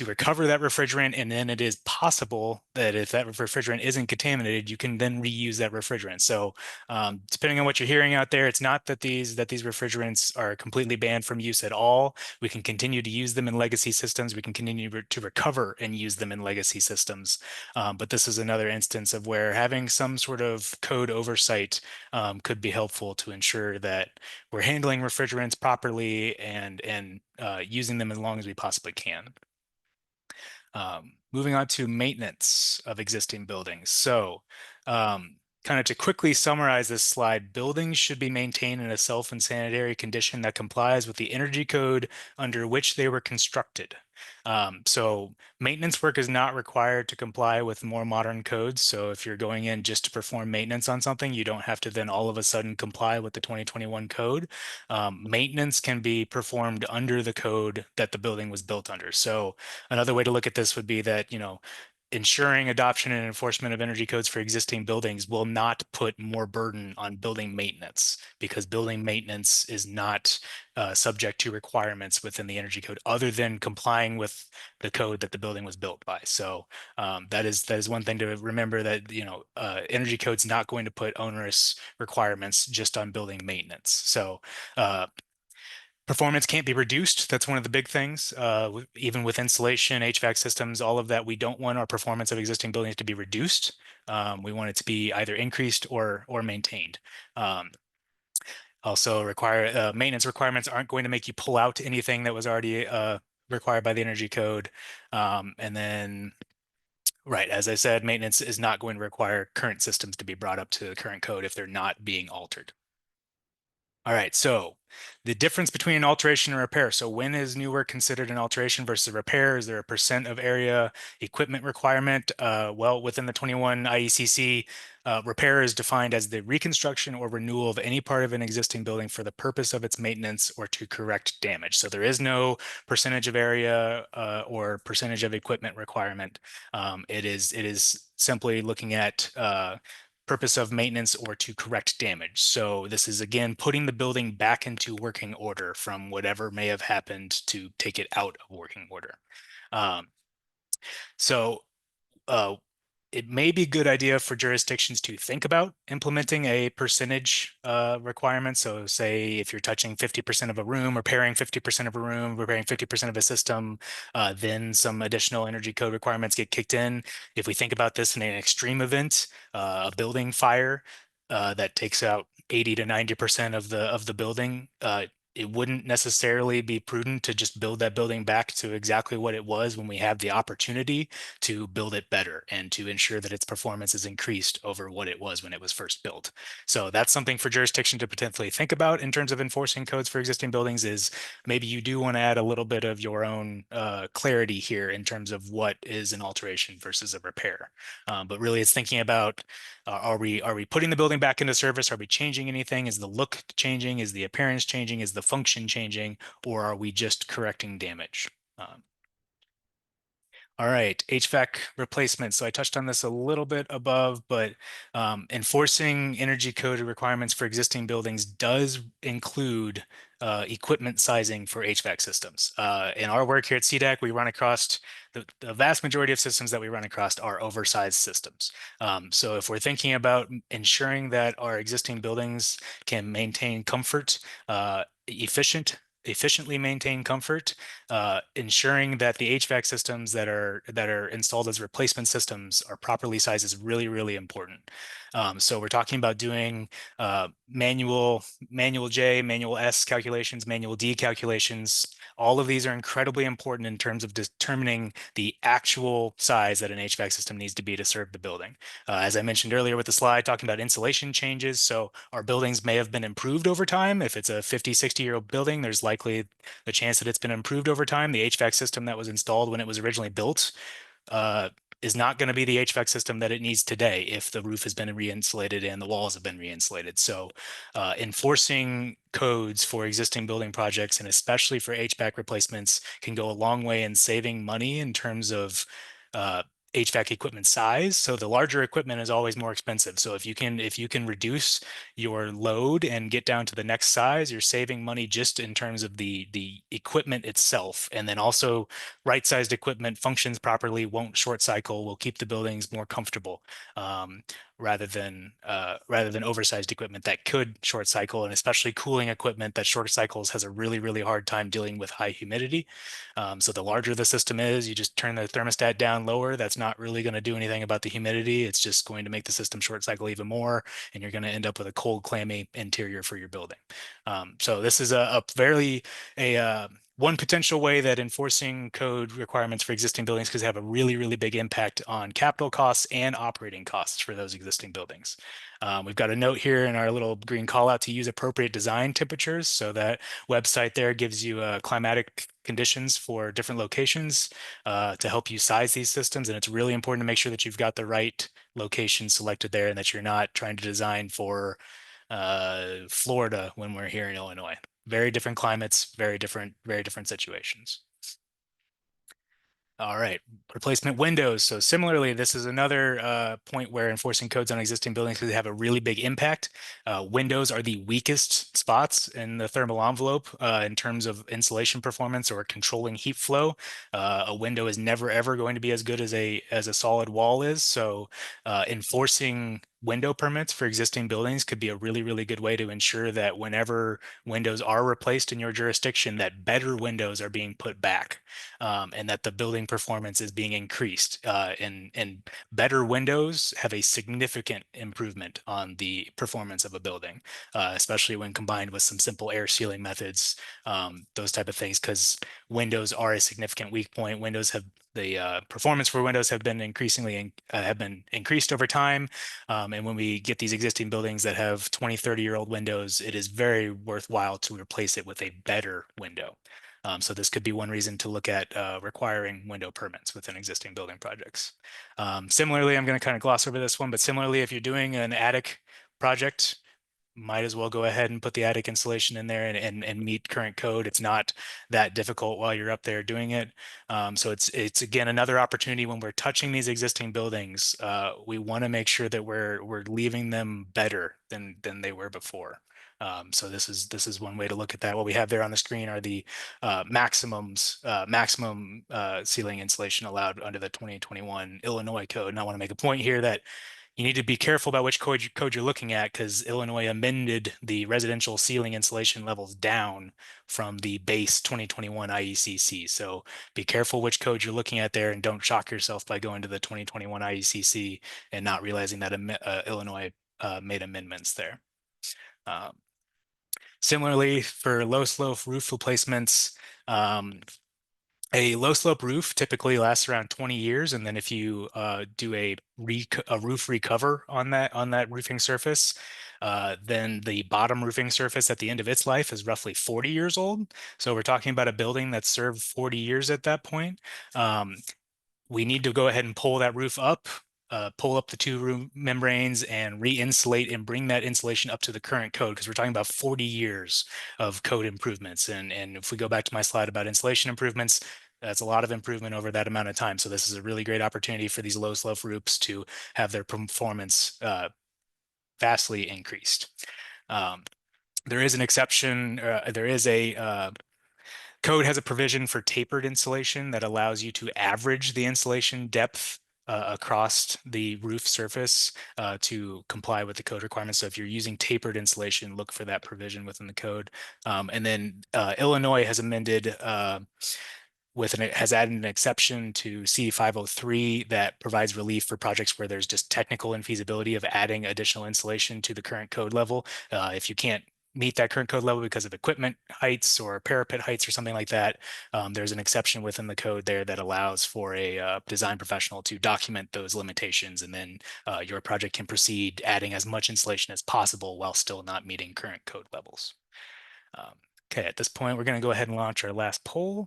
recover that refrigerant, and then it is possible that if that refrigerant isn't contaminated, you can then reuse that refrigerant. So depending on what you're hearing out there, it's not that these refrigerants are completely banned from use at all. We can continue to use them in legacy systems. We can continue to recover and use them in legacy systems. But this is another instance of where having some sort of code oversight could be helpful to ensure that we're handling refrigerants properly and using them as long as we possibly can. Moving on to maintenance of existing buildings. So kind of to quickly summarize this slide, buildings should be maintained in a self and sanitary condition that complies with the energy code under which they were constructed. So maintenance work is not required to comply with more modern codes. So if you're going in just to perform maintenance on something, you don't have to then all of a sudden comply with the 2021 code. Maintenance can be performed under the code that the building was built under. So another way to look at this would be that, ensuring adoption and enforcement of energy codes for existing buildings will not put more burden on building maintenance because building maintenance is not subject to requirements within the energy code other than complying with the code that the building was built by. So that is one thing to remember, that energy code's not going to put onerous requirements just on building maintenance. So performance can't be reduced. That's one of the big things. Even with insulation, HVAC systems, all of that, we don't want our performance of existing buildings to be reduced. We want it to be either increased or maintained. Also, maintenance requirements aren't going to make you pull out anything that was already required by the energy code. And then, right, as I said, maintenance is not going to require current systems to be brought up to the current code if they're not being altered. All right, so the difference between an alteration and repair. So when is new work considered an alteration versus a repair? Is there a percent of area equipment requirement? Well, within the 21 IECC, repair is defined as the reconstruction or renewal of any part of an existing building for the purpose of its maintenance or to correct damage. So there is no percentage of area or percentage of equipment requirement. It is simply looking at purpose of maintenance or to correct damage. So this is again putting the building back into working order from whatever may have happened to take it out of working order. Um, so it may be a good idea for jurisdictions to think about implementing a percentage requirement. So say if you're touching 50% of a room, repairing 50% of a room, repairing 50% of a system, then some additional energy code requirements get kicked in. If we think about this in an extreme event, a building fire that takes out 80 to 90% of the building, it wouldn't necessarily be prudent to just build that building back to exactly what it was when we have the opportunity to build it better and to ensure that its performance is increased over what it was when it was first built. So that's something for jurisdiction to potentially think about in terms of enforcing codes for existing buildings. Is maybe you do want to add a little bit of your own clarity here in terms of what is an alteration versus a repair. But really it's thinking about, are we putting the building back into service? Are we changing anything? Is the look changing? Is the appearance changing? Is the function changing? Or are we just correcting damage? All right, HVAC replacement. So I touched on this a little bit above, but enforcing energy code requirements for existing buildings does include equipment sizing for HVAC systems. In our work here at CDAC, we run across the vast majority of systems that we run across are oversized systems. So if we're thinking about ensuring that our existing buildings can maintain comfort, efficiently maintain comfort, ensuring that the HVAC systems that are installed as replacement systems are properly sized is really, really important. So we're talking about doing manual J, manual S calculations, manual D calculations. All of these are incredibly important in terms of determining the actual size that an HVAC system needs to be to serve the building. As I mentioned earlier with the slide talking about insulation changes, so our buildings may have been improved over time. If it's a 50, 60-year-old building, there's likely the chance that it's been improved over time. The HVAC system that was installed when it was originally built uh, is not going to be the HVAC system that it needs today if the roof has been re-insulated and the walls have been re-insulated. So enforcing codes for existing building projects and especially for HVAC replacements can go a long way in saving money in terms of uh, HVAC equipment size. So the larger equipment is always more expensive. So if you can reduce your load and get down to the next size, you're saving money just in terms of the equipment itself. And then also right-sized equipment functions properly, won't short cycle, will keep the buildings more comfortable. Um, rather than oversized equipment that could short cycle, and especially cooling equipment that short cycles has a really, really hard time dealing with high humidity. So the larger the system is, you just turn the thermostat down lower. That's not really going to do anything about the humidity. It's just going to make the system short cycle even more, and you're going to end up with a cold, clammy interior for your building. So this is a very one potential way that enforcing code requirements for existing buildings could have a really, really big impact on capital costs and operating costs for those existing buildings. We've got a note here in our little green call out to use appropriate design temperatures. So that website there gives you climatic conditions for different locations to help you size these systems. And it's really important to make sure that you've got the right location selected there and that you're not trying to design for Florida when we're here in Illinois. Very different climates, very different situations. All right, replacement windows. So similarly, this is another point where enforcing codes on existing buildings could have a really big impact. Windows are the weakest spots in the thermal envelope in terms of insulation performance or controlling heat flow. A window is never ever going to be as good as a solid wall is. So enforcing window permits for existing buildings could be a really, really good way to ensure that whenever windows are replaced in your jurisdiction, that better windows are being put back and that the building performance is being increased. And better windows have a significant improvement on the performance of a building, especially when combined with some simple air sealing methods, those type of things, because windows are a significant weak point. Windows have the performance for windows have been increased over time. And when we get these existing buildings that have 20, 30-year-old windows, it is very worthwhile to replace it with a better window. So this could be one reason to look at requiring window permits within existing building projects. Similarly, I'm going to kind of gloss over this one, but similarly, if you're doing an attic project, might as well go ahead and put the attic insulation in there and meet current code. It's not that difficult while you're up there doing it. So it's again another opportunity when we're touching these existing buildings. We want to make sure that we're leaving them better than they were before. So this is one way to look at that. What we have there on the screen are the maximum ceiling insulation allowed under the 2021 Illinois code. And I want to make a point here that you need to be careful about which code you're looking at because Illinois amended the residential ceiling insulation levels down from the base 2021 IECC. So be careful which code you're looking at there and don't shock yourself by going to the 2021 IECC and not realizing that Illinois made amendments there. Um, Similarly, for low slope roof replacements, a low slope roof typically lasts around 20 years, and then if you do a roof recover on that roofing surface, then the bottom roofing surface at the end of its life is roughly 40 years old. So we're talking about a building that's served 40 years at that point. Um, we need to go ahead and pull that roof up, pull up the two room membranes and re-insulate and bring that insulation up to the current code because we're talking about 40 years of code improvements. And if we go back to my slide about insulation improvements, that's a lot of improvement over that amount of time. So this is a really great opportunity for these low slope roofs to have their performance vastly increased. There is an exception. There is a code has a provision for tapered insulation that allows you to average the insulation depth across the roof surface to comply with the code requirements. So if you're using tapered insulation, look for that provision within the code. And then Illinois has amended has added an exception to C503 that provides relief for projects where there's just technical infeasibility of adding additional insulation to the current code level. If you can't meet that current code level because of equipment heights or parapet heights or something like that, there's an exception within the code there that allows for a design professional to document those limitations, and then your project can proceed adding as much insulation as possible while still not meeting current code levels. Okay, at this point, we're going to go ahead and launch our last poll.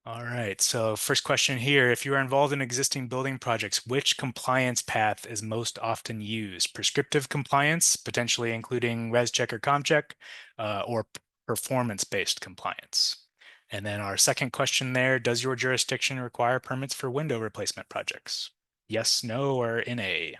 All right, so first question here, if you are involved in existing building projects, which compliance path is most often used? Prescriptive compliance, potentially including ResCheck or ComCheck, or performance-based compliance? And then our second question there, does your jurisdiction require permits for window replacement projects? Yes, no, or NA?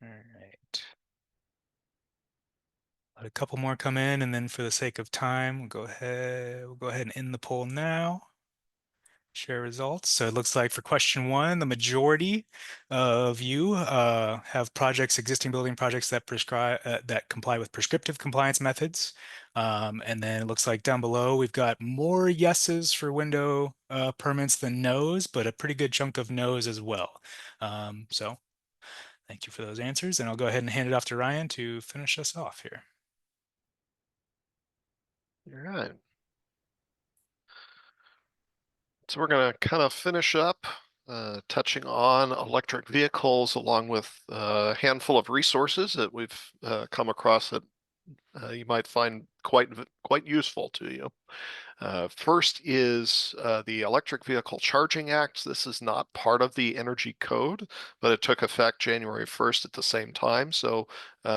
All right. Let a couple more come in, and then for the sake of time, we'll go ahead and end the poll now. Share results. So it looks like for question one, the majority of you have existing building projects that that comply with prescriptive compliance methods. And then it looks like down below, we've got more yeses for window permits than nos, but a pretty good chunk of nos as well. So thank you for those answers. And I'll go ahead and hand it off to Ryan to finish us off here. All right. So we're going to kind of finish up touching on electric vehicles along with a handful of resources that we've come across that you might find quite useful to you. First is the Electric Vehicle Charging Act. This is not part of the Energy Code, but it took effect January 1st at the same time. So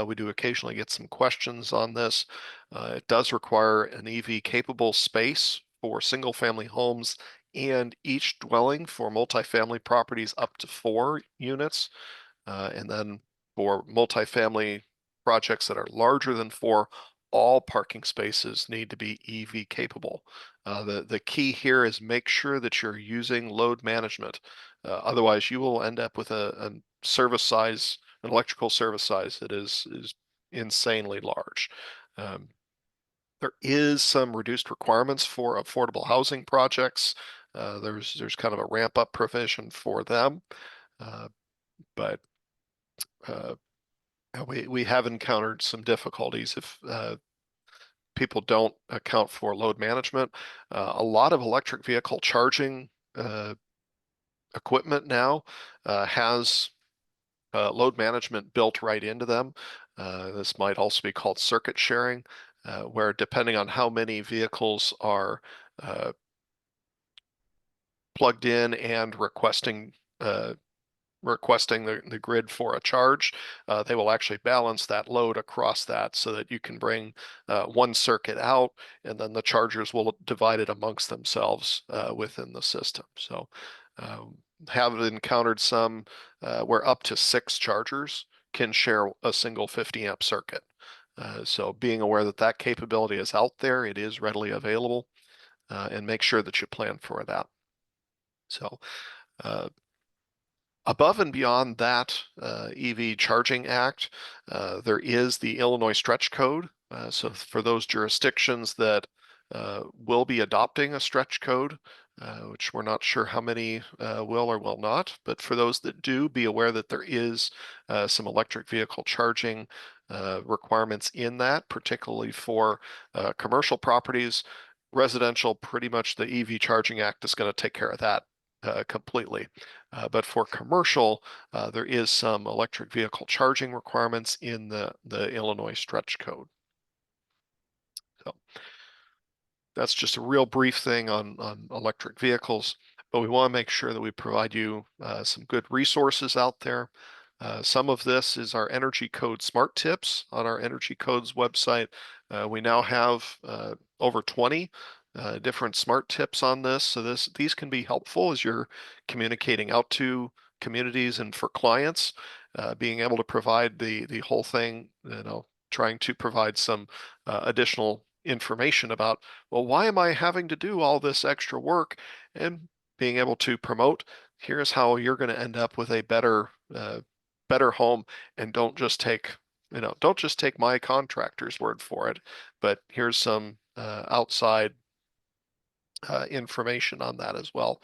we do occasionally get some questions on this. It does require an EV capable space for single family homes and each dwelling for multifamily properties up to 4 units. And then for multifamily projects that are larger than 4, all parking spaces need to be EV capable. The key here is make sure that you're using load management. Otherwise, you will end up with a service size, an electrical service size that is insanely large. There is some reduced requirements for affordable housing projects. There's kind of a ramp up provision for them, but we have encountered some difficulties if people don't account for load management. A lot of electric vehicle charging equipment now has load management built right into them. This might also be called circuit sharing, where depending on how many vehicles are plugged in and requesting the grid for a charge, they will actually balance that load across that so that you can bring one circuit out, and then the chargers will divide it amongst themselves within the system. So have encountered some where up to 6 chargers can share a single 50 amp circuit. So being aware that that capability is out there, it is readily available, and make sure that you plan for that. So above and beyond that EV Charging Act, there is the Illinois Stretch Code So for those jurisdictions that will be adopting a stretch code, which we're not sure how many will or will not, but for those that do, be aware that there is some electric vehicle charging requirements in that, particularly for commercial properties. Residential, pretty much the EV Charging Act is going to take care of that completely. But for commercial, there is some electric vehicle charging requirements in the Illinois stretch code. So that's just a real brief thing on electric vehicles, but we want to make sure that we provide you some good resources out there. Some of this is our Energy Code Smart Tips on our Energy Codes website. We now have over 20 different smart tips on this. So these can be helpful as you're communicating out to communities and for clients, being able to provide the whole thing, trying to provide some additional information about, well, why am I having to do all this extra work? And being able to promote, here's how you're going to end up with a better home, and don't just take my contractor's word for it, but here's some outside information on that as well.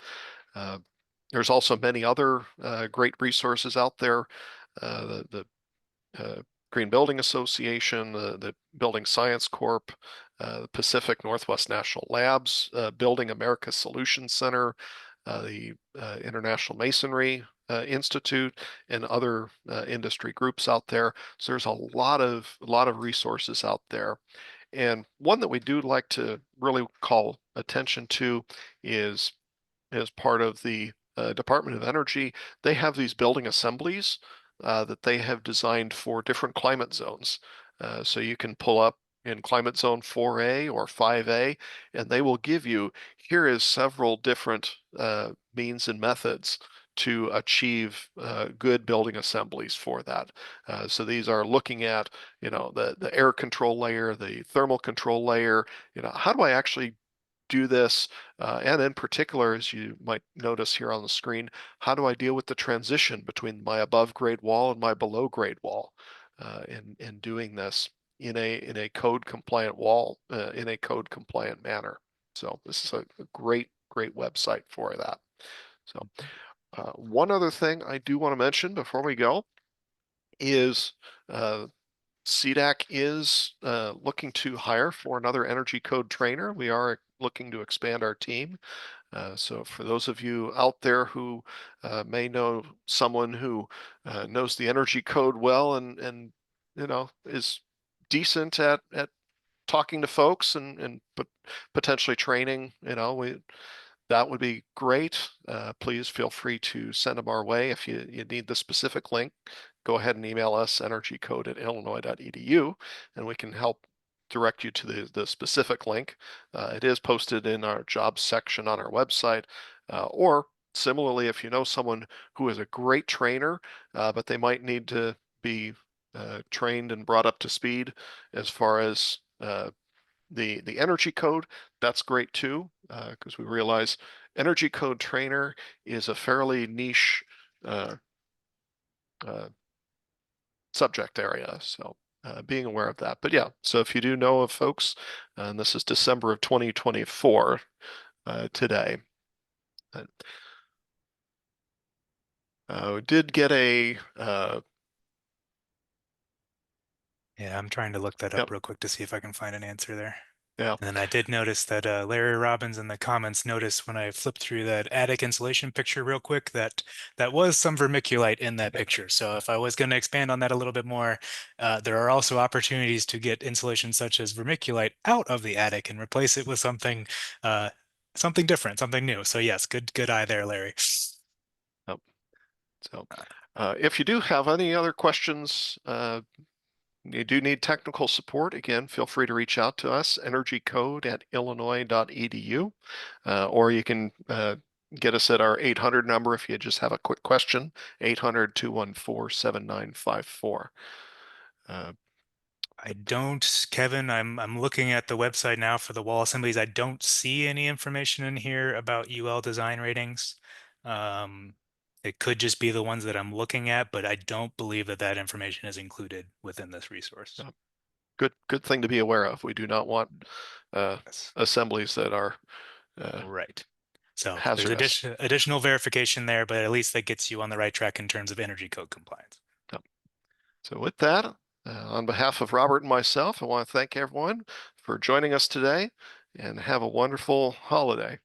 There's also many other great resources out there. The Green Building Association, the Building Science Corp, the Pacific Northwest National Labs, Building America Solutions Center, the International Masonry Institute, and other industry groups out there. So there's a lot of resources out there. And one that we do like to really call attention to is as part of the Department of Energy. They have these building assemblies that they have designed for different climate zones. So you can pull up in climate zone 4A or 5A, and they will give you, here is several different means and methods to achieve good building assemblies for that. So these are looking at, the air control layer, the thermal control layer, how do I actually do this? And in particular, as you might notice here on the screen, how do I deal with the transition between my above grade wall and my below grade wall in doing this in a code compliant wall, in a code compliant manner? So this is a great website for that. So one other thing I do want to mention before we go is CDAC is looking to hire for another energy code trainer. We are looking to expand our team. So for those of you out there who may know someone who knows the energy code well and is decent at talking to folks and potentially training, that would be great. Please feel free to send them our way. If you need the specific link, go ahead and email us energycode@illinois.edu, and we can help direct you to the specific link. It is posted in our jobs section on our website. Or similarly, if you know someone who is a great trainer, but they might need to be trained and brought up to speed as far as the energy code, that's great too, because we realize energy code trainer is a fairly niche uh, uh, subject area. So being aware of that. But yeah, so if you do know of folks, and this is December of 2024 today. We did get a Yeah, I'm trying to look that yep, up real quick to see if I can find an answer there. yeah, And then I did notice that Larry Robbins in the comments noticed when I flipped through that attic insulation picture real quick that that was some vermiculite in that picture. So if I was going to expand on that a little bit more, there are also opportunities to get insulation such as vermiculite out of the attic and replace it with something different, something new. So yes, good eye there, Larry. yep. So if you do have any other questions, you do need technical support, again, feel free to reach out to us, energycode@illinois.edu, or you can get us at our 800 number if you just have a quick question, 800-214-7954. Uh, I don't, Kevin, I'm looking at the website now for the wall assemblies. I don't see any information in here about UL design ratings. Um, it could just be the ones that I'm looking at, but I don't believe that that information is included within this resource. good thing to be aware of. We do not want Yes. assemblies that are Right. So there's hazardous. additional verification there, but at least that gets you on the right track in terms of energy code compliance. Yep. So with that, on behalf of Robert and myself, I want to thank everyone for joining us today and have a wonderful holiday.